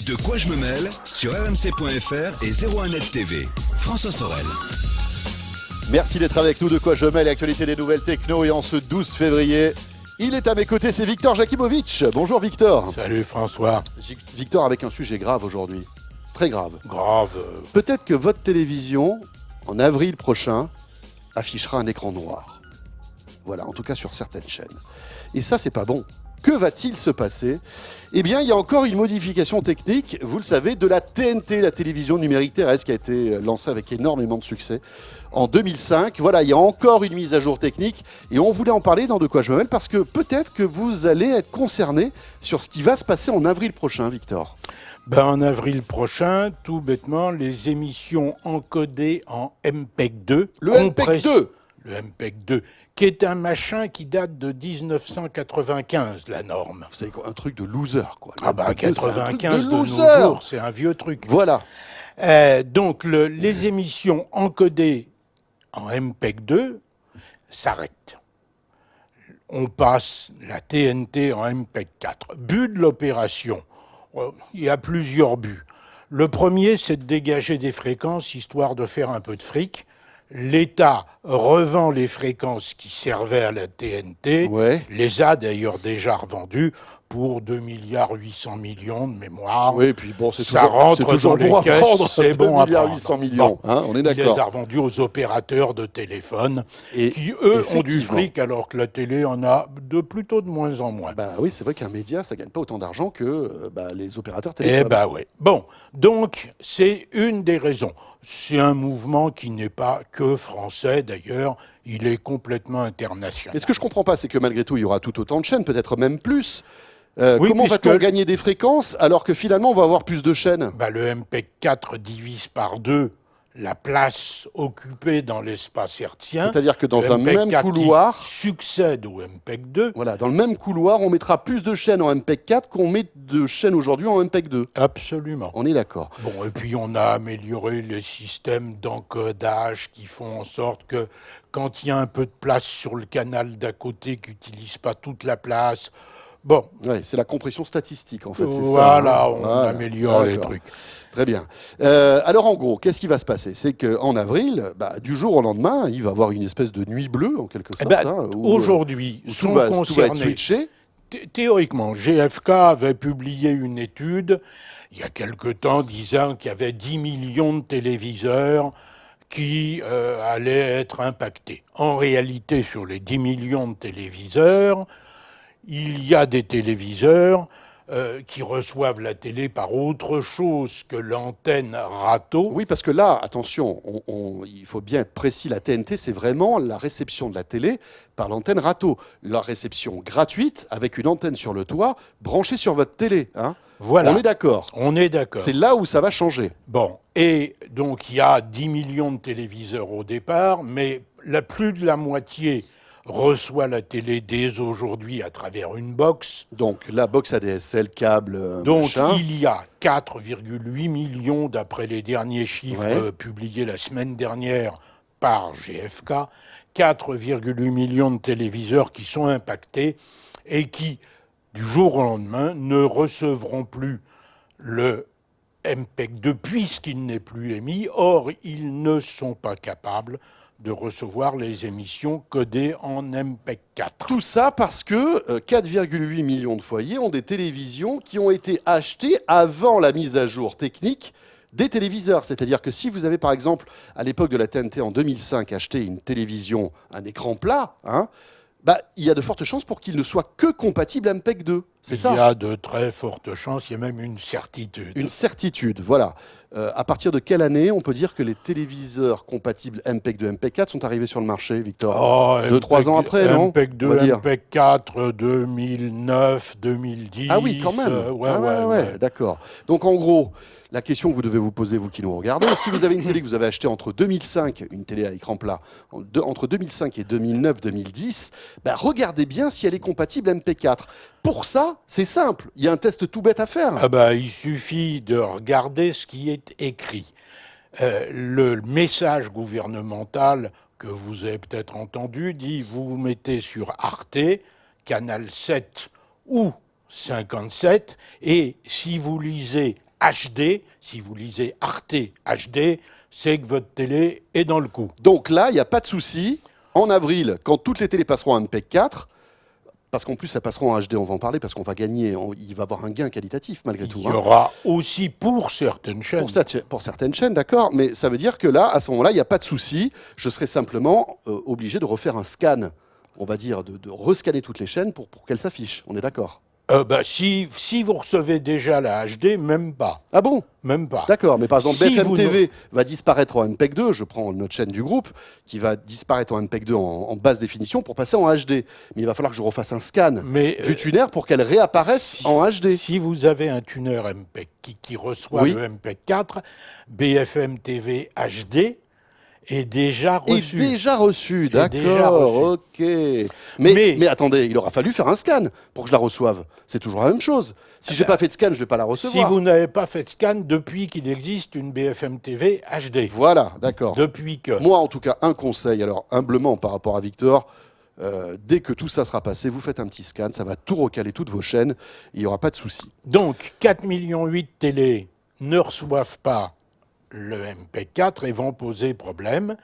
De quoi je me mêle sur rmc.fr et 01net TV. François Sorel. Merci d'être avec nous. De quoi je mêle, l'actualité des nouvelles techno. Et en ce 12 février, il est à mes côtés, c'est Victor Jakimovic. Bonjour Victor. Salut François. Victor avec un sujet grave aujourd'hui. Très grave. Grave. Peut-être que votre télévision, en avril prochain, affichera un écran noir. Voilà, en tout cas sur certaines chaînes. Et ça, c'est pas bon. Que va-t-il se passer ? Eh bien, il y a encore une modification technique, vous le savez, de la TNT, la télévision numérique terrestre, qui a été lancée avec énormément de succès en 2005. Voilà, il y a encore une mise à jour technique et on voulait en parler dans De quoi je me mêle parce que peut-être que vous allez être concerné sur ce qui va se passer en avril prochain, Victor. En avril prochain, tout bêtement, les émissions encodées en MPEG-2. Le MPEG-2 Le MPEG-2, qui est un machin qui date de 1995, la norme. Vous savez quoi, un truc de loser, quoi. Le Ah MPEG-2, 95 de de nos loser. jours, c'est un vieux truc. Voilà. Donc, les émissions encodées en MPEG-2 s'arrêtent. On passe la TNT en MPEG-4. But de l'opération, il y a plusieurs buts. Le premier, c'est de dégager des fréquences, histoire de faire un peu de fric. L'État revend les fréquences qui servaient à la TNT, les a d'ailleurs déjà revendues pour 2,8 milliards de mémoire. Oui, puis bon, c'est ça toujours, rentre toujours dans bon les caisses, prendre, c'est bon à prendre. 2,8 milliards, hein, on est d'accord. Il les a revendus aux opérateurs de téléphone, qui eux ont du fric alors que la télé en a plutôt de moins en moins. Oui, c'est vrai qu'un média, ça gagne pas autant d'argent que les opérateurs téléphone. Oui. Bon, donc c'est une des raisons. C'est un mouvement qui n'est pas que français d'ailleurs, il est complètement international. Mais ce que je comprends pas, c'est que malgré tout, il y aura tout autant de chaînes, peut-être même plus. Oui, comment va-t-on gagner des fréquences alors que finalement on va avoir plus de chaînes ? Le MPEG-4 divise par 2 la place occupée dans l'espace hertzien. C'est-à-dire que dans un même couloir, succède au MPEG-2. Voilà, dans le même couloir, on mettra plus de chaînes en MPEG-4 qu'on met de chaînes aujourd'hui en MPEG-2. Absolument. On est d'accord. Bon, et puis on a amélioré les systèmes d'encodage qui font en sorte que quand il y a un peu de place sur le canal d'à côté qui n'utilise pas toute la place, c'est la compression statistique, en fait, c'est ça. On améliore les trucs. Très bien. Alors, en gros, qu'est-ce qui va se passer ? C'est qu'en avril, du jour au lendemain, il va y avoir une espèce de nuit bleue, en quelque sorte. Aujourd'hui, tout va être switché. Théoriquement, GFK avait publié une étude, il y a quelque temps, disant qu'il y avait 10 millions de téléviseurs qui allaient être impactés. En réalité, sur les 10 millions de téléviseurs, il y a des téléviseurs qui reçoivent la télé par autre chose que l'antenne râteau. Oui, parce que là, attention, il faut bien être précis, la TNT, c'est vraiment la réception de la télé par l'antenne râteau. La réception gratuite, avec une antenne sur le toit, branchée sur votre télé. Hein. Voilà. On est d'accord. On est d'accord. C'est là où ça va changer. Bon, et donc il y a 10 millions de téléviseurs au départ, mais plus de la moitié reçoit la télé dès aujourd'hui à travers une box. Donc la box ADSL, câble, donc machin. Il y a 4,8 millions, d'après les derniers chiffres publiés la semaine dernière par GFK, 4,8 millions de téléviseurs qui sont impactés et qui, du jour au lendemain, ne recevront plus le MPEG-2 puisqu'il n'est plus émis. Or, ils ne sont pas capables de recevoir les émissions codées en MPEG-4. Tout ça parce que 4,8 millions de foyers ont des télévisions qui ont été achetées avant la mise à jour technique des téléviseurs. C'est-à-dire que si vous avez, par exemple, à l'époque de la TNT en 2005, acheté une télévision, un écran plat, il y a de fortes chances pour qu'il ne soit que compatible MPEG-2. C'est ça ? Il y a de très fortes chances, il y a même une certitude. Une certitude, voilà. À partir de quelle année on peut dire que les téléviseurs compatibles MPEG-2, MPEG-4 sont arrivés sur le marché, Victor ? 2-3 ans après, non ? MPEG-2, MPEG-4, 2009, 2010. Ah oui, quand même. Ouais, d'accord. Donc en gros, la question que vous devez vous poser, vous qui nous regardez, si vous avez une télé que vous avez achetée entre 2005, une télé à écran plat, entre 2005 et 2009-2010, regardez bien si elle est compatible MP4. Pour ça, c'est simple, il y a un test tout bête à faire. Il suffit de regarder ce qui est écrit. Le message gouvernemental que vous avez peut-être entendu dit « vous mettez sur Arte, Canal 7 ou 57, et si vous lisez HD, si vous lisez Arte HD, c'est que votre télé est dans le coup. Donc là, il n'y a pas de souci. En avril, quand toutes les télés passeront en MPEG 4, parce qu'en plus, ça passeront en HD, on va en parler, parce qu'on va gagner, il va y avoir un gain qualitatif malgré tout. Il y aura aussi pour certaines chaînes. Pour certaines chaînes, d'accord, mais ça veut dire que là, à ce moment-là, il n'y a pas de souci. Je serai simplement obligé de refaire un scan, on va dire, de rescanner toutes les chaînes pour qu'elles s'affichent. On est d'accord? Si vous recevez déjà la HD, même pas. Ah bon? Même pas. D'accord, mais par exemple, Si BFM vous TV va disparaître en MPEG 2, je prends notre chaîne du groupe, qui va disparaître en MPEG 2 en basse définition pour passer en HD. Mais il va falloir que je refasse un scan du tuner pour qu'elle réapparaisse en HD. Si vous avez un tuner MPEG qui reçoit le MPEG 4, BFM TV HD est déjà reçu. Est déjà reçu, d'accord, ok. Mais attendez, il aura fallu faire un scan pour que je la reçoive. C'est toujours la même chose. Si j'ai pas fait de scan, je vais pas la recevoir. Si vous n'avez pas fait de scan depuis qu'il existe une BFM TV HD. Voilà, d'accord. Depuis que. Moi, en tout cas, un conseil, alors humblement par rapport à Victor, dès que tout ça sera passé, vous faites un petit scan, ça va tout recaler toutes vos chaînes, il n'y aura pas de souci. Donc, 4,8 millions de télé ne reçoivent pas le MPEG 4 et vont poser problème.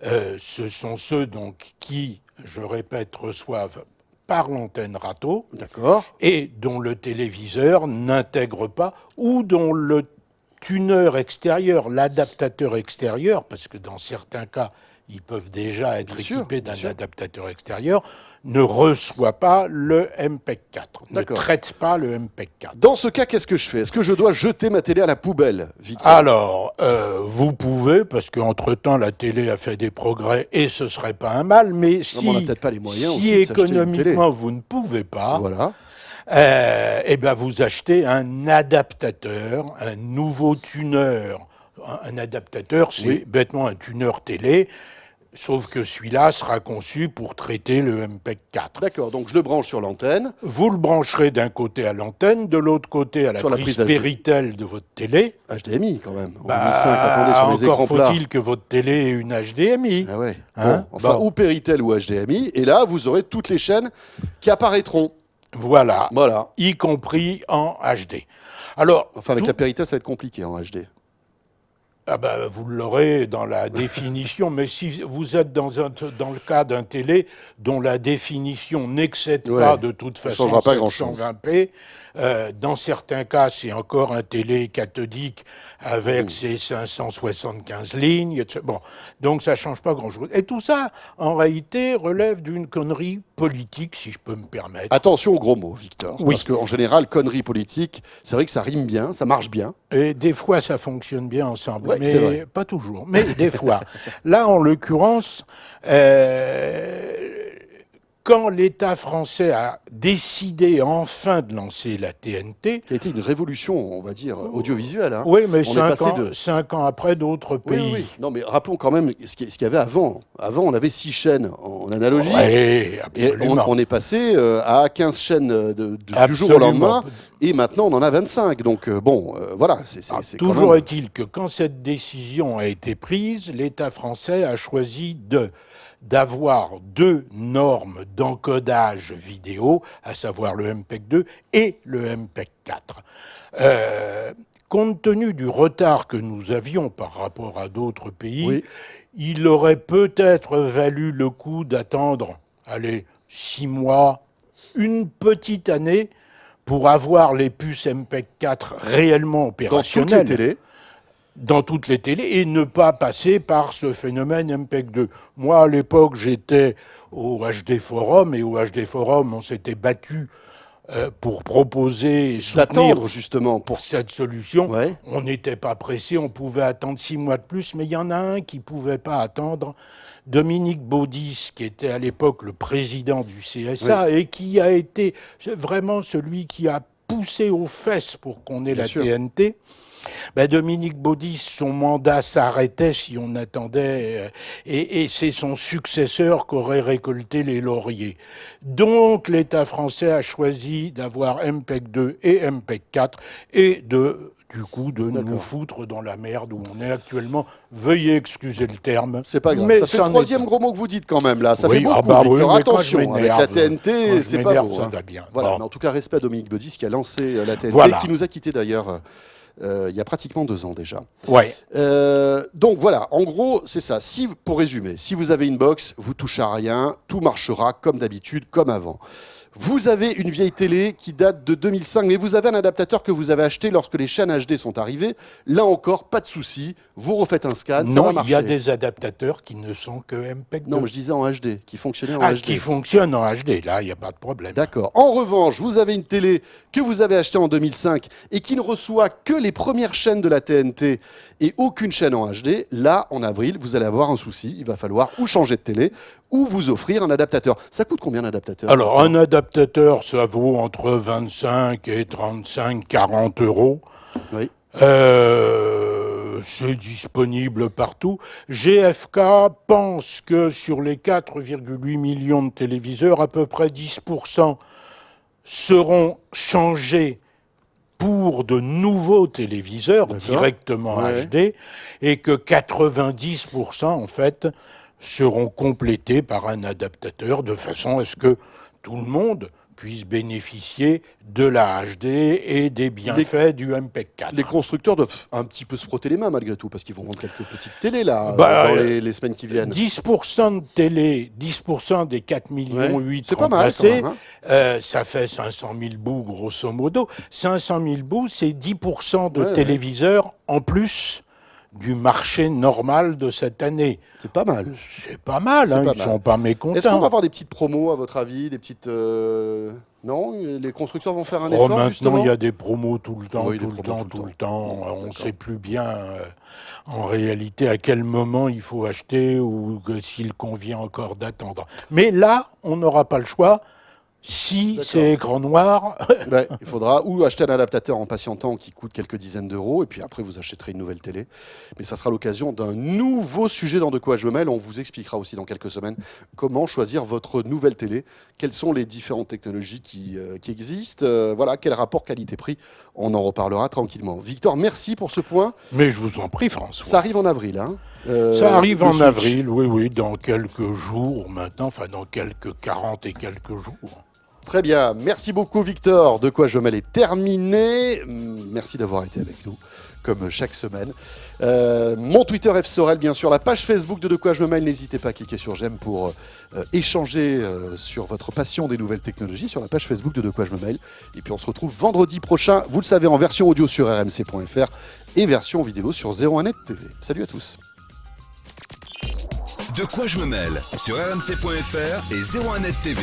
Ce sont ceux donc qui, je répète, reçoivent par l'antenne râteau et dont le téléviseur n'intègre pas ou dont le tuner extérieur, l'adaptateur extérieur, parce que dans certains cas, ils peuvent déjà être équipés d'un adaptateur extérieur, ne reçoit pas le MPEG 4, ne traite pas le MPEG 4. Dans ce cas, qu'est-ce que je fais? Est-ce que je dois jeter ma télé à la poubelle, Victor? Alors, vous pouvez, parce qu'entre-temps, la télé a fait des progrès et ce serait pas un mal, mais si, on n'a peut-être pas les moyens si aussi de économiquement vous ne pouvez pas, voilà. Eh ben vous achetez un adaptateur, un nouveau tuner. Un adaptateur, c'est bêtement un tuner télé. Sauf que celui-là sera conçu pour traiter le MPEG 4. D'accord, donc je le branche sur l'antenne. Vous le brancherez d'un côté à l'antenne, de l'autre côté à la prise Péritel de votre télé. HDMI quand même. Attendez, sur les écrans plats. Encore faut-il que votre télé ait une HDMI. Ah ouais. Ou Péritel ou HDMI. Et là, vous aurez toutes les chaînes qui apparaîtront. Voilà. Y compris en HD. Alors, avec la Péritel, ça va être compliqué en HD. Vous l'aurez dans la définition, mais si vous êtes dans le cas d'un télé dont la définition n'excède pas de toute façon 720p, dans certains cas, c'est encore un télé cathodique avec ses 575 lignes. Bon, donc ça ne change pas grand-chose. Et tout ça, en réalité, relève d'une connerie politique, si je peux me permettre. Attention aux gros mots, Victor. Parce qu'en général, connerie politique, c'est vrai que ça rime bien, ça marche bien. Et des fois, ça fonctionne bien ensemble, mais pas toujours. Mais des fois. Là, en l'occurrence, quand l'État français a décidé enfin de lancer la TNT... Qui a été une révolution, on va dire, audiovisuelle. Hein. Oui, mais 5 ans après, d'autres pays... Oui. Non, mais rappelons quand même ce qu'il y avait avant. Avant, on avait 6 chaînes en analogique. Oui, Et absolument. on est passé à 15 chaînes du jour au lendemain. Et maintenant, on en a 25. Donc, voilà. C'est toujours est-il que quand cette décision a été prise, l'État français a choisi d'avoir 2 normes d'encodage vidéo, à savoir le MPEG 2 et le MPEG 4. Compte tenu du retard que nous avions par rapport à d'autres pays, il aurait peut-être valu le coup d'attendre, 6 mois, une petite année, pour avoir les puces MPEG 4 réellement opérationnelles. Dans toutes les télés. Dans toutes les télés et ne pas passer par ce phénomène MPEG 2. Moi, à l'époque, j'étais au HD Forum et au HD Forum, on s'était battu pour proposer et soutenir justement pour cette solution. On n'était pas pressé, on pouvait attendre 6 mois de plus, mais il y en a un qui ne pouvait pas attendre, Dominique Baudis, qui était à l'époque le président du CSA et qui a été vraiment celui qui a poussé aux fesses pour qu'on ait la TNT. Dominique Baudis, son mandat s'arrêtait si on attendait, et c'est son successeur qu'aurait récolté les lauriers. Donc l'État français a choisi d'avoir MPEG 2 et MPEG 4 et de nous foutre dans la merde où on est actuellement. Veuillez excuser le terme. C'est pas grave. Mais ça fait le 3e gros mot que vous dites quand même, là. Ça fait beaucoup, Victor. Attention, avec la TNT, c'est pas beau. Ça va bien. Voilà. Mais en tout cas, respect à Dominique Baudis qui a lancé la TNT, qui nous a quittés d'ailleurs il y a pratiquement 2 ans déjà. Ouais. Donc voilà, en gros, c'est ça. Pour résumer, si vous avez une box, vous touchez à rien, tout marchera comme d'habitude, comme avant. Vous avez une vieille télé qui date de 2005, mais vous avez un adaptateur que vous avez acheté lorsque les chaînes HD sont arrivées. Là encore, pas de souci, vous refaites un scan, ça va Non, marcher. il y a des adaptateurs qui ne sont que MPEG 2. Non, mais je disais en HD, qui fonctionnaient en Ah, HD. qui fonctionnent en HD, là, il n'y a pas de problème. D'accord. En revanche, vous avez une télé que vous avez achetée en 2005 et qui ne reçoit que les premières chaînes de la TNT et aucune chaîne en HD. Là, en avril, vous allez avoir un souci. Il va falloir ou changer de télé ou vous offrir un adaptateur. Ça coûte combien d'adaptateurs? Alors, un adaptateur, ça vaut entre 25 et 35, 40 euros. Oui. C'est disponible partout. GFK pense que sur les 4,8 millions de téléviseurs, à peu près 10% seront changés pour de nouveaux téléviseurs directement Ouais. HD et que 90% en fait seront complétés par un adaptateur de façon à ce que tout le monde puisse bénéficier de la HD et des bienfaits du MPEG 4. Les constructeurs doivent un petit peu se frotter les mains malgré tout, parce qu'ils vont vendre quelques petites télés là, dans les semaines qui viennent. 10% de télé, 10% des 4 millions 8 c'est pas mal quand même, ça fait 500 000 bouts grosso modo. 500 000 bouts, c'est 10% de Ouais, téléviseurs en plus du marché normal de cette année. C'est pas mal. C'est pas mal, C'est hein, pas ils mal. sont pas mécontents. Est-ce qu'on va avoir des petites promos à votre avis, des petites non, les constructeurs vont faire un effort maintenant, justement. il y a des promos tout le temps, Oui, tout des le promos temps, tout tout le le temps. Bon, On ne d'accord. sait plus bien en réalité à quel moment il faut acheter ou s'il convient encore d'attendre. Mais là, on n'aura pas le choix. Si D'accord. c'est écran noir, Ouais, il faudra ou acheter un adaptateur en patientant qui coûte quelques dizaines d'euros, et puis après vous achèterez une nouvelle télé. Mais ça sera l'occasion d'un nouveau sujet dans De quoi je me mêle. On vous expliquera aussi dans quelques semaines comment choisir votre nouvelle télé, quelles sont les différentes technologies qui existent, voilà, quel rapport qualité-prix. On en reparlera tranquillement. Victor, merci pour ce point. mais je vous en prie, François. Ça arrive en avril, hein. Ça arrive le en Switch. avril, oui, dans quelques jours maintenant, enfin dans quelques 40 et quelques jours. Très bien, merci beaucoup Victor. De quoi je me mêle est terminé. Merci d'avoir été avec nous, comme chaque semaine. Mon Twitter F Sorel, bien sûr, la page Facebook de quoi je me mêle. N'hésitez pas à cliquer sur j'aime pour échanger sur votre passion des nouvelles technologies sur la page Facebook de quoi je me mêle. Et puis on se retrouve vendredi prochain, vous le savez, en version audio sur rmc.fr et version vidéo sur 01net TV. Salut à tous. De quoi je me mêle sur rmc.fr et 01net TV.